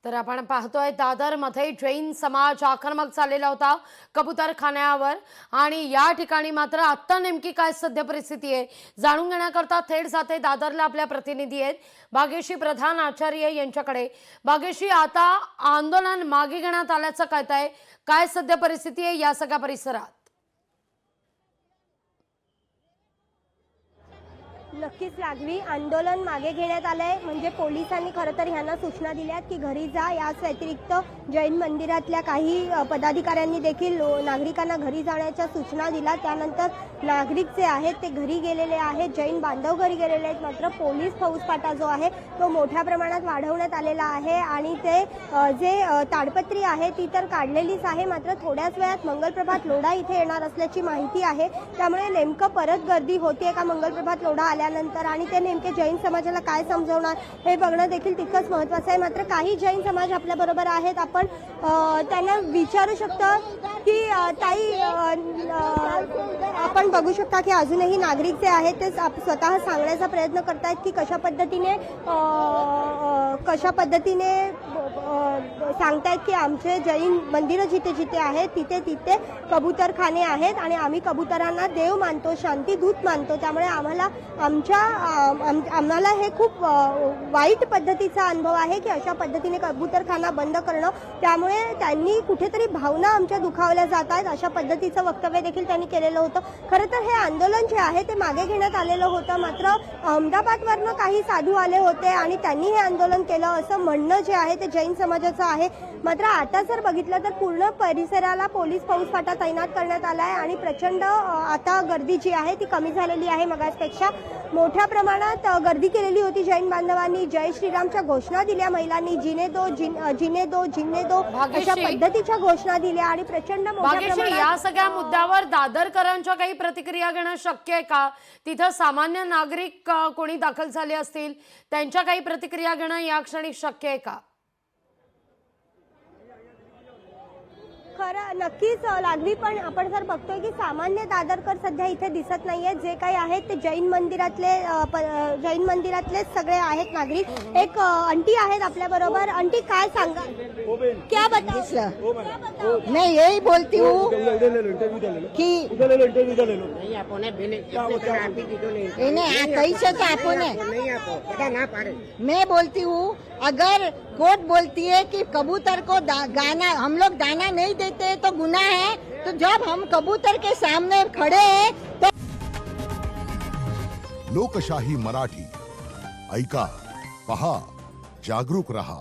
तर आपण पाहतोय दादरमध्ये जैन समाज आक्रमक झालेला होता कबूतरखान्यावर आणि या ठिकाणी मात्र आता नेमकी काय सध्या परिस्थिती आहे जाणून घेण्याकरता थेट जाते दादरला आपल्या प्रतिनिधी आहेत भाग्यश्री प्रधान आचार्य यांच्याकडे। भाग्यश्री, आता आंदोलन मागे घेण्यात आल्याचं कळतंय, काय सध्या परिस्थिती आहे या सगळ्या परिसरात? नक्कीच लागवी आंदोलन मागे घेण्यात आलंय। म्हणजे पोलिसांनी खरं तर ह्यांना सूचना दिल्यात की घरी जा। याच व्यतिरिक्त जैन मंदिरातल्या काही पदाधिकाऱ्यांनी देखील नागरिकांना घरी जाण्याच्या सूचना दिल्या। त्यानंतर नागरिक जे आहेत ते घरी गेलेले आहेत, जैन बांधव घरी गेलेले आहेत। मात्र पोलीस फौजफाटा जो आहे तो मोठ्या प्रमाणात वाढवण्यात आलेला आहे आणि ते जे ताडपत्री आहे ती तर काढलेलीच आहे, मात्र थोड्याच वेळात मंगलप्रभात लोढा इथे येणार असल्याची माहिती आहे। त्यामुळे नेमकं परत गर्दी होतीये का मंगलप्रभात लोढा आल्यानंतर आणि ते नेमके जैन समाजाला काय समजवणार हे बघणं देखील तितकंच महत्त्वाचं आहे। मात्र काही जैन समाज आपल्या बरोबर आहेत, आपण त्यांना विचारू शकतो की ताई, आपण बघू शकता की अजूनही नागरिक जे आहेत ते स्वतः सांगण्याचा प्रयत्न करतायत की कशा पद्धतीने सांगतायत की आमचे जैन मंदिरं जिथे जिथे आहेत तिथे तिथे कबूतरखाने आहेत आणि आम्ही कबूतरांना देव मानतो, शांतीदूत मानतो। त्यामुळे आम्हाला हे खूप वाईट पद्धतीचा अनुभव आहे की अशा पद्धतीने कबूतरखाना बंद करणं। त्यामुळे त्यांनी कुठेतरी भावना आमच्या दुखावल्या जात आहेत, अशा पद्धतीचं वक्तव्य देखील त्यांनी केलेलं होतं। खरं तर हे आंदोलन जे आहे ते मागे घेण्यात आलेलं होतं, मात्र अहमदाबादवरनं काही साधू आले होते आणि त्यांनी हे आंदोलन केलं असं म्हणणं जे आहे ते जैन समाजाचं आहे। मात्र आता जर बघितलं तर पूर्ण परिसराला पोलीस फौजफाटा तैनात करण्यात आला आहे आणि प्रचंड आता गर्दी जी आहे ती कमी झालेली आहे। मगासपेक्षा मोठ्या प्रमाणात गर्दी केलेली होती जैन बांधवांनी, जय श्रीरामच्या घोषणा दिल्या, महिलांनी जिने दो जिन्ने दो अशा पद्धतीच्या घोषणा दिल्या आणि प्रचंड मोठ्या प्रमाणात या सगळ्या मुद्द्यावर दादरकरांच्या काही प्रतिक्रिया घेणं शक्य आहे का? तिथं सामान्य नागरिक कोणी दाखल झाले असतील त्यांच्या काही प्रतिक्रिया घेणं या क्षणी शक्य आहे का? खरं नक्कीच लागली, पण आपण जर बघतोय की सामान्य दादरकर सध्या इथे दिसत नाहीये। जे काही आहेत ते जैन मंदिरातलेच सगळे आहेत नागरिक। एक आंटी आहेत आपल्या बरोबर। आंटी, काय सांगा, क्या बताओ? मैं यही बोलती हूँ कि कैसे तो अपन है। मैं बोलती हूँ अगर कोर्ट बोलती है कि कबूतर को गाना हम लोग दाना नहीं देते तो गुनाह है, तो जब हम कबूतर के सामने खड़े हैं तो लोकशाही मराठी ऐका, पहा, जागरूक रहा।